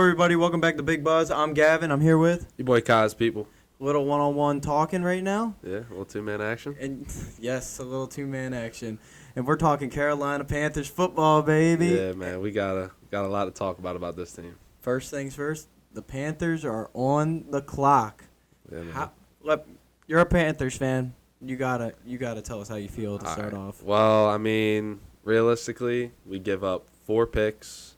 everybody? Welcome back to Big Buzz. I'm Gavin. I'm here with Your boy Cozzy, people. little one-on-one talking right now. Yeah, a little two-man action. And yes, a little two-man action. And we're talking Carolina Panthers football, baby. Yeah, man, we got a lot to talk about this team. First things first, the Panthers are on the clock. Yeah, man. Look, you're a Panthers fan. You gotta tell us how you feel to start off. Well, I mean, realistically, we give up 4 picks.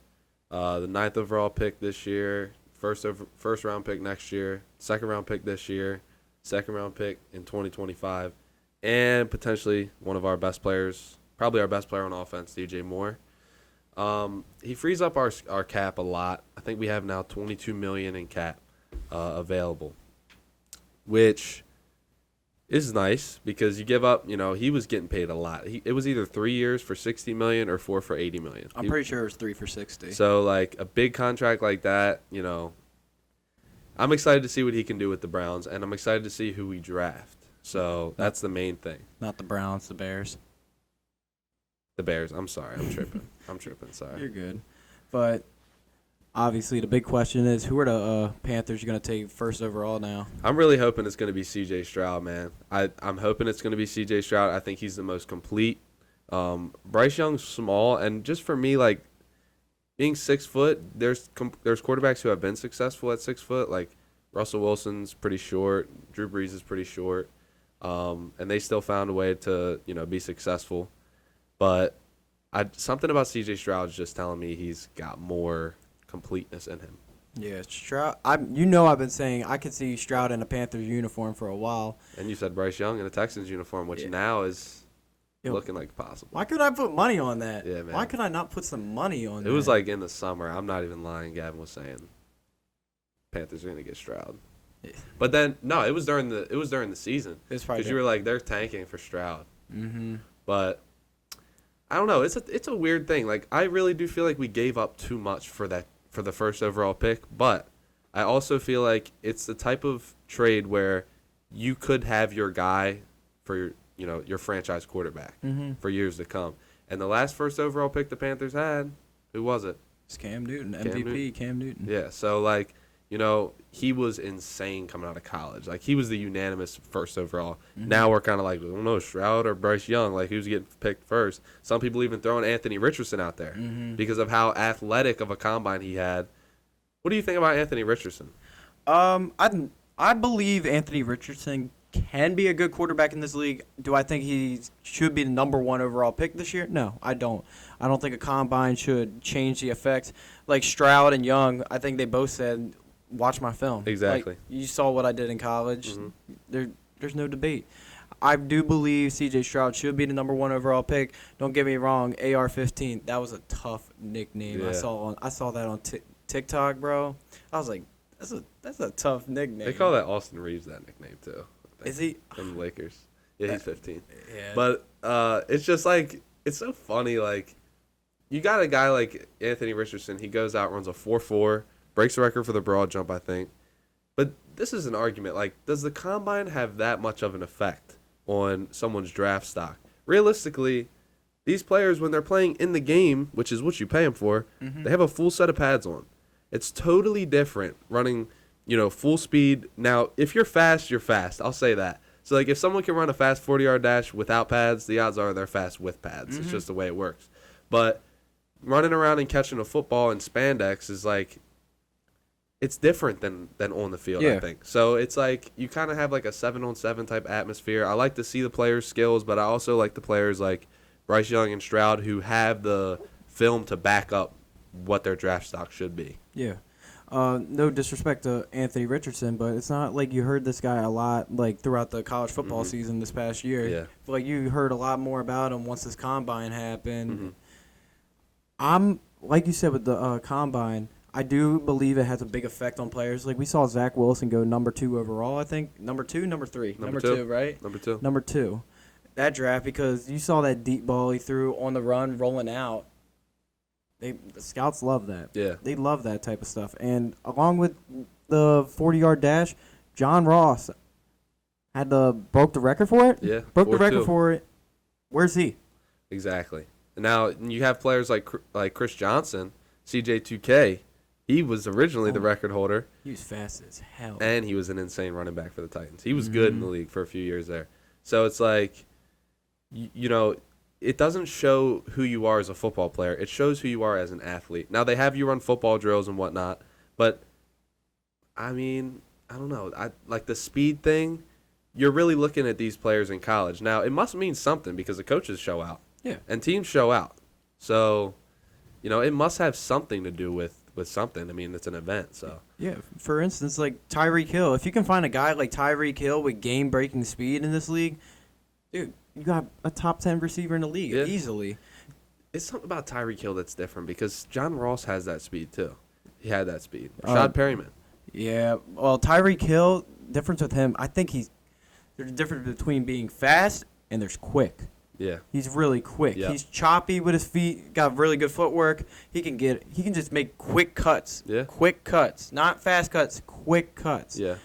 The 9th overall pick this year, first round pick next year, second round pick this year, second round pick in 2025, and potentially one of our best players, probably our best player on offense, DJ Moore. He frees up our cap a lot. I think we have now $22 million in cap available, which is nice because you give up. You know, he was getting paid a lot. It was either 3 years for $60 million or 4 for $80 million. I'm pretty sure it was 3 for $60. So like a big contract like that, you know, I'm excited to see what he can do with the Browns, and I'm excited to see who we draft. So that's the main thing. Not the Browns, the Bears. The Bears. I'm sorry. I'm tripping. Sorry. You're good. But obviously the big question is, who are the Panthers going to take first overall now? I'm really hoping it's going to be C.J. Stroud, man. I'm hoping it's going to be C.J. Stroud. I think he's the most complete. Bryce Young's small, and just for me, like, being 6 foot, there's quarterbacks who have been successful at 6 foot. Like Russell Wilson's pretty short, Drew Brees is pretty short, and they still found a way to be successful. But something about C.J. Stroud's just telling me he's got more completeness in him. Yeah, Stroud. I've been saying I could see Stroud in a Panthers uniform for a while. And you said Bryce Young in a Texans uniform, which now is looking like possible. Why could I put money on that? Yeah, man. Why could I not put some money on that? It was like in the summer. I'm not even lying. Gavin was saying Panthers are gonna get Stroud. Yeah. But then no, it was during the season. It's probably because you were like they're tanking for Stroud. Mm-hmm. But I don't know. It's a weird thing. Like I really do feel like we gave up too much for the first overall pick. But I also feel like it's the type of trade where you could have your guy for your franchise quarterback for years to come. And the last first overall pick the Panthers had, who was it? It's Cam Newton, MVP Cam Newton. Yeah, so like, he was insane coming out of college. Like he was the unanimous first overall. Mm-hmm. Now we're kind of like, I don't know, Stroud or Bryce Young, like who's getting picked first. Some people even throwing Anthony Richardson out there because of how athletic of a combine he had. What do you think about Anthony Richardson? I believe Anthony Richardson can be a good quarterback in this league. Do I think he should be the number 1 overall pick this year? No, I don't. I don't think a combine should change the effect. Like Stroud and Young, I think they both said, watch my film. Exactly. Like, you saw what I did in college. There's no debate. I do believe C.J. Stroud should be the number 1 overall pick. Don't get me wrong, AR-15, that was a tough nickname. Yeah. I saw that on TikTok, bro. I was like, that's a tough nickname. They call that Austin Reeves that nickname too. Is he? From the Lakers. Yeah, he's 15. Yeah. But it's just like, it's so funny. Like, you got a guy like Anthony Richardson. He goes out, runs a 4.4, breaks the record for the broad jump, I think. But this is an argument. Like, does the combine have that much of an effect on someone's draft stock? Realistically, these players, when they're playing in the game, which is what you pay them for, they have a full set of pads on. It's totally different running full speed. Now, if you're fast, you're fast. I'll say that. So, like, if someone can run a fast 40-yard dash without pads, the odds are they're fast with pads. It's just the way it works. But running around and catching a football in spandex is, like, it's different than on the field, I think. So, it's like you kind of have, like, a 7-on-7 type atmosphere. I like to see the players' skills, but I also like the players like Bryce Young and Stroud who have the film to back up what their draft stock should be. Yeah. No disrespect to Anthony Richardson, but it's not like you heard this guy a lot like throughout the college football season this past year. Yeah. Like you heard a lot more about him once this combine happened. I'm like you said with the combine, I do believe it has a big effect on players. Like we saw Zach Wilson go number 2 overall, I think. Number 2, number 3? Number 2, right? Number 2. Number 2. That draft, because you saw that deep ball he threw on the run rolling out. The scouts love that. Yeah. They love that type of stuff. And along with the 40-yard dash, John Ross broke the record for it? Yeah. Broke the record for it. Where's he? Exactly. And now you have players like Chris Johnson, CJ2K, He was originally the record holder, He was fast as hell. and he was an insane running back for the Titans. He was good in the league for a few years there. So it's like, you know, it doesn't show who you are as a football player. It shows who you are as an athlete. Now, they have you run football drills and whatnot, but, I mean, I don't know. Like the speed thing, you're really looking at these players in college. Now, it must mean something because the coaches show out. Yeah. And teams show out. So, you know, it must have something to do with something. I mean, it's an event, so. Yeah, for instance, like Tyreek Hill. If you can find a guy like Tyreek Hill with game-breaking speed in this league, dude, you got a top 10 receiver in the league easily. It's something about Tyreek Hill that's different because John Ross has that speed too. He had that speed. Rashad Perryman. Yeah, well, Tyreek Hill, difference with him, I think there's a difference between being fast and there's quick. Yeah. He's really quick. Yeah. He's choppy with his feet, got really good footwork. He can just make quick cuts. Yeah. Quick cuts. Not fast cuts, quick cuts. Yeah.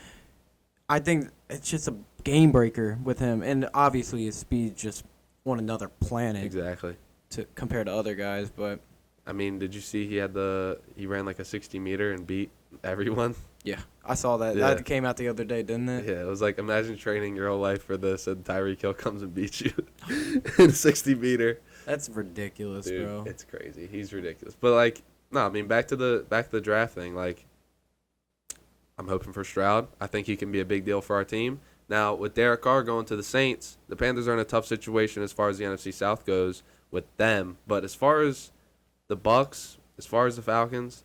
I think it's just a game breaker with him, and obviously his speed just on another planet. Exactly. To compare to other guys, but I mean, did you see he ran like a 60-meter and beat everyone? yeah, I saw that. Yeah. That came out the other day, didn't it? Yeah, it was like, imagine training your whole life for this and Tyreek Hill comes and beats you in a 60-meter. That's ridiculous, Dude, bro. it's crazy. He's ridiculous. But like, no, I mean, back to the draft thing. Like, I'm hoping for Stroud. I think he can be a big deal for our team. Now, with Derek Carr going to the Saints, the Panthers are in a tough situation as far as the NFC South goes with them. But as far as the Bucks, as far as the Falcons,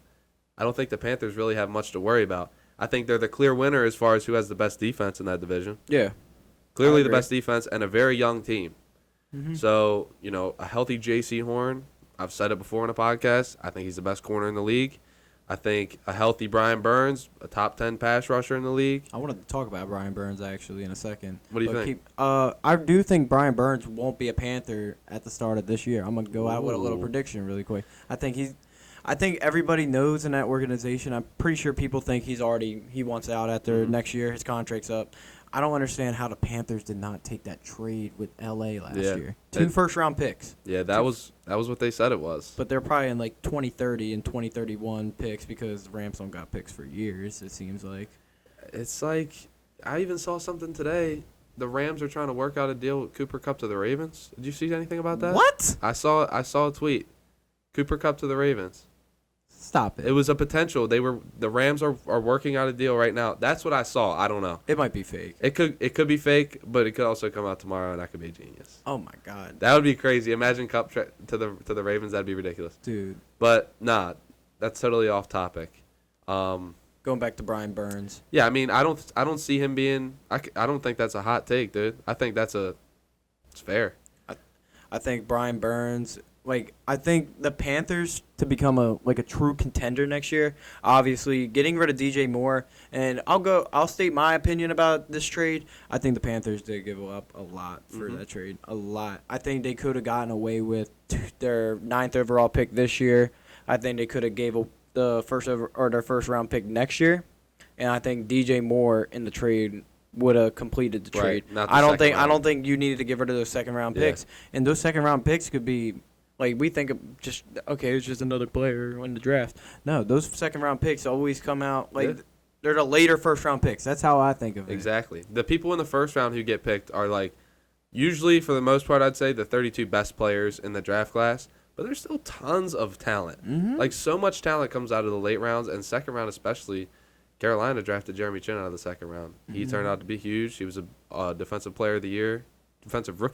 I don't think the Panthers really have much to worry about. I think they're the clear winner as far as who has the best defense in that division. Yeah. Clearly the best defense and a very young team. Mm-hmm. So, you know, a healthy J.C. Horn, I've said it before in a podcast, I think he's the best corner in the league. I think a healthy Brian Burns, a top 10 pass rusher in the league. I wanted to talk about Brian Burns actually in a second. What do you think? I do think Brian Burns won't be a Panther at the start of this year. I'm gonna go out with a little prediction really quick. I think everybody knows in that organization. I'm pretty sure people think he wants out after next year. His contract's up. I don't understand how the Panthers did not take that trade with LA last year. 2 first-round picks. Yeah, that was what they said it was. But they're probably in like 2030 and 2031 picks because the Rams don't got picks for years, it seems like. It's like, I even saw something today. The Rams are trying to work out a deal with Cooper Kupp to the Ravens. Did you see anything about that? What? I saw a tweet. Cooper Kupp to the Ravens. Stop it. It was a potential. The Rams are working out a deal right now. That's what I saw. I don't know. It might be fake. It could be fake, but it could also come out tomorrow, and I could be a genius. Oh my god, That would be crazy. Imagine Kupp to the Ravens. That'd be ridiculous. dude. But nah, that's totally off topic. Going back to Brian Burns. Yeah, I mean, I don't see him being. I don't think that's a hot take, dude. I think it's fair. I think Brian Burns. I think the Panthers to become a true contender next year. Obviously, getting rid of DJ Moore, and I'll state my opinion about this trade. I think the Panthers did give up a lot for that trade. A lot. I think they could have gotten away with their 9th overall pick this year. I think they could have gave their first round pick next year, and I think DJ Moore in the trade would have completed the trade. Not the I second round. don't think you needed to get rid of those second round picks, and those second round picks could be. We think of just, okay, it's just another player in the draft. No, those second-round picks always come out, they're the later first-round picks. That's how I think of it. Exactly. The people in the first round who get picked are, usually, for the most part, I'd say the 32 best players in the draft class. But there's still tons of talent. Mm-hmm. So much talent comes out of the late rounds, and second round especially. Carolina drafted Jeremy Chin out of the second round. He turned out to be huge. He was a defensive rookie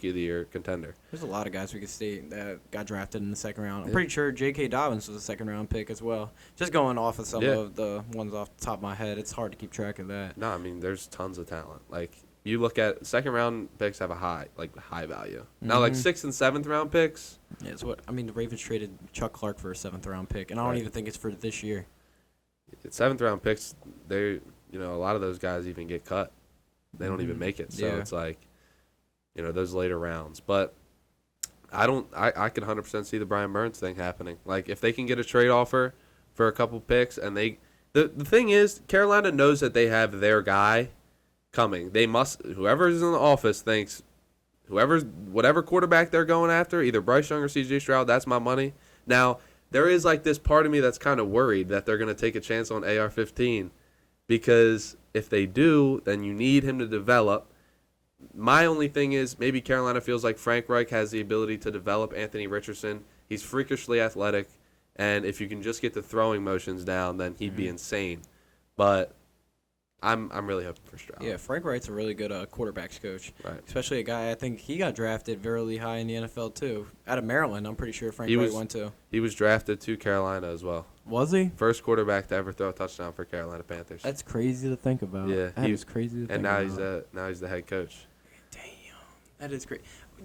of the year contender. There's a lot of guys we could state that got drafted in the second round. I'm pretty sure J.K. Dobbins was a second-round pick as well. Just going off of some of the ones off the top of my head, it's hard to keep track of that. No, I mean, there's tons of talent. You look at second-round picks have a high value. Now, 6th and 7th round picks. Yeah, it's what the Ravens traded Chuck Clark for a 7th-round pick, and I don't even think it's for this year. 7th round picks, a lot of those guys even get cut. They don't even make it. So it's those later rounds. But I could 100% see the Brian Burns thing happening. If they can get a trade offer for a couple picks, and the thing is, Carolina knows that they have their guy coming. They must, whoever's in the office thinks, whatever quarterback they're going after, either Bryce Young or C.J. Stroud, that's my money. Now, there is like this part of me that's kind of worried that they're going to take a chance on AR-15 because if they do, then you need him to develop. My only thing is maybe Carolina feels like Frank Reich has the ability to develop Anthony Richardson. He's freakishly athletic, and if you can just get the throwing motions down, then he'd be insane. But I'm really hoping for Stroud. Yeah, Frank Wright's a really good quarterbacks coach. Right. Especially a guy, I think he got drafted very high in the NFL, too. Out of Maryland, I'm pretty sure Frank Wright went to. He was drafted to Carolina as well. Was he? First quarterback to ever throw a touchdown for Carolina Panthers. That's crazy to think about. Yeah, that is crazy to think about. And now he's the head coach. Damn, that is great.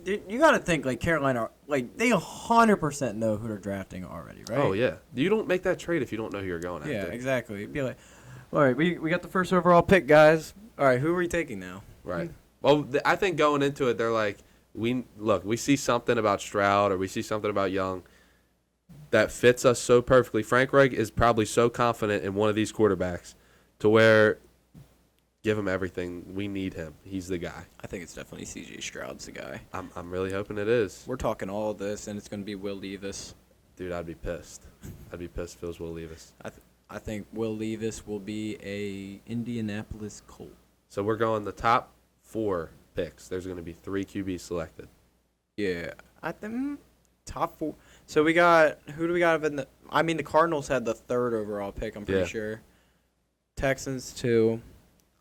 You got to think, like, Carolina, like, they 100% know who they're drafting already, right? Oh, yeah. You don't make that trade if you don't know who you're going after. Yeah, exactly. It'd be like, all right, we got the first overall pick, guys. All right, who are we taking now? Right. Well, I think going into it, they're like, we see something about Stroud or we see something about Young that fits us so perfectly. Frank Reich is probably so confident in one of these quarterbacks to where give him everything. We need him. He's the guy. I think it's definitely C.J. Stroud's the guy. I'm really hoping it is. We're talking all this, and it's going to be Will Levis. Dude, I'd be pissed. I'd be pissed if it was Will Levis. I think Will Levis will be a Indianapolis Colt. So we're going the top 4 picks. There's going to be 3 QBs selected. Yeah, I think top 4. So we got who do we got in the? I mean, the Cardinals had the 3rd overall pick. I'm pretty sure. Texans 2.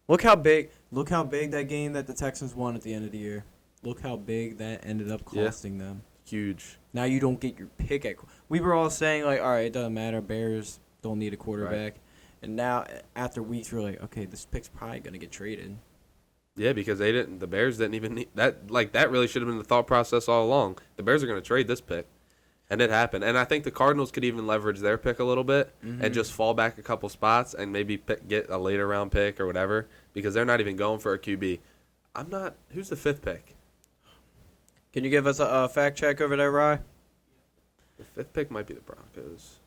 Look how big that game that the Texans won at the end of the year. Look how big that ended up costing them. Huge. Now you don't get your pick at. We were all saying like, all right, it doesn't matter. Bears don't need a quarterback. Right. And now, after weeks, we're like, okay, this pick's probably going to get traded. Yeah, because the Bears didn't even need that. Like, that really should have been the thought process all along. The Bears are going to trade this pick. And it happened. And I think the Cardinals could even leverage their pick a little bit and just fall back a couple spots and maybe get a later round pick or whatever because they're not even going for a QB. Who's the 5th pick? Can you give us a fact check over there, Rye? The 5th pick might be the Broncos.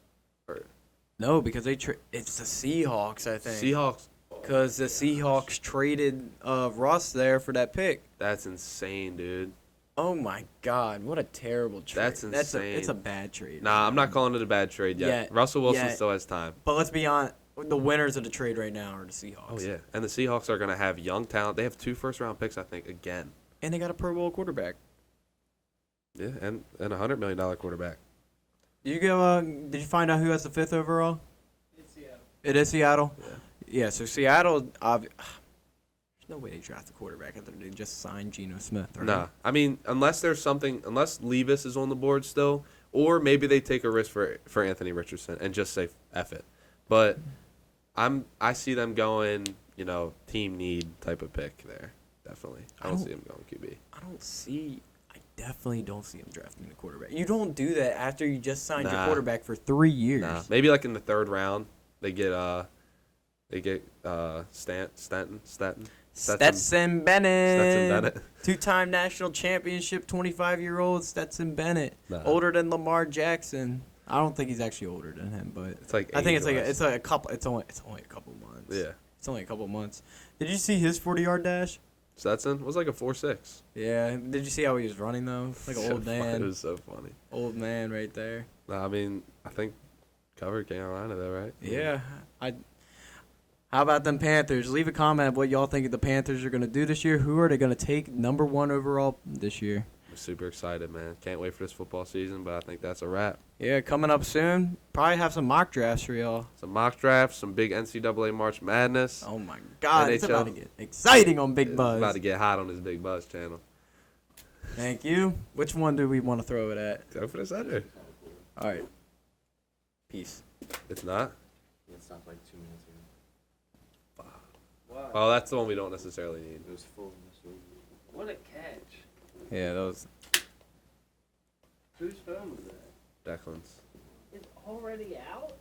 No, because it's the Seahawks, I think. Seahawks. Because the Seahawks traded Russ there for that pick. That's insane, dude. Oh, my God. What a terrible trade. That's insane. It's a bad trade. Nah, I'm not calling it a bad trade yet. Russell Wilson still has time. But let's be honest. The winners of the trade right now are the Seahawks. Oh, yeah. And the Seahawks are going to have young talent. They have 2 first-round picks, I think, again. And they got a Pro Bowl quarterback. Yeah, and a $100 million quarterback. Did you find out who has the 5th overall? It's Seattle. It is Seattle? Yeah. Yeah, so Seattle, there's no way they draft a quarterback after they just signed Geno Smith, right? Nah. I mean, unless Levis is on the board still, or maybe they take a risk for Anthony Richardson and just say F it. But I see them going, team need type of pick there. Definitely. I don't see them going QB. I definitely don't see him drafting the quarterback. You don't do that after you just signed your quarterback for 3 years. Nah. Maybe like in the 3rd round, they get Stetson Bennett. 2-time national championship, 25-year-old Stetson Bennett. Nah. Older than Lamar Jackson. I don't think he's actually older than him, but it's like I think it's only a couple months. Yeah. It's only a couple months. Did you see his 40-yard dash? Stetson was like a 4.6. Yeah. Did you see how he was running though? Like an old man. It was so funny. Old man right there. Nah, I mean, I think covered Carolina though, right? Yeah. How about them Panthers? Leave a comment of what y'all think the Panthers are going to do this year. Who are they going to take number 1 overall this year? I'm super excited, man. Can't wait for this football season, but I think that's a wrap. Yeah, coming up soon. Probably have some mock drafts for y'all. Some mock drafts, some big NCAA March Madness. Oh, my God. NHL. It's about to get exciting on Big Buzz. It's about to get hot on this Big Buzz channel. Thank you. Which one do we want to throw it at? Go for the center. All right. Peace. It's not? It stopped like 2 minutes ago. Oh, that's the one we don't necessarily need. It was full. What a catch. Yeah, those. Whose phone was that? Declan's. It's already out?